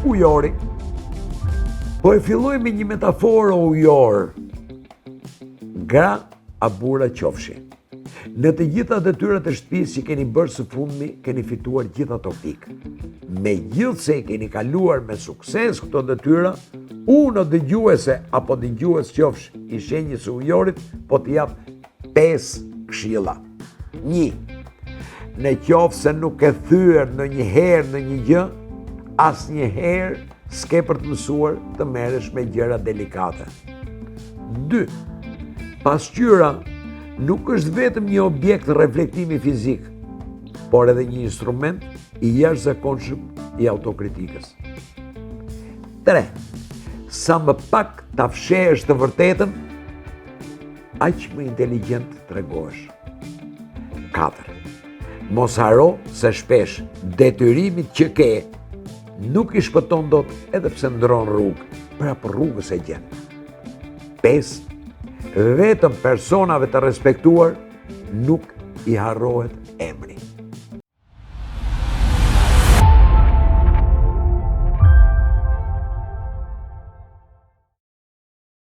ujori. Po e filloj me një metaforë ujor. Gra a bura qofshi. Në të gjitha detyrat e shtëpisë që keni bërë së fundmi, keni fituar gjitha ato pikë. Megjithse keni kaluar me sukses këto detyra, unë dëgjuese apo dëgjues qofsh i shenjës së ujorit, po të jap 5 këshilla. 1. Në qoftë se nuk e thyer ndonjëherë në një gjë, asnjëherë s'ke për të mësuar të merresh me gjëra delikate. 2. Pasqyra nuk është vetëm një objekt reflektimi fizik, por edhe një instrument i jashtëzakonshëm i autokritikës. 3. Sa më pak ta fshehesh të vërtetën, aq më inteligjent tregohesh. 4. Mos haro se shpesh detyrimit që ke nuk i shpëton dot edhe pse ndron rrugë, prapë rrugës e gjen. 5. Vetëm personave të respektuar nuk i harrohet emri.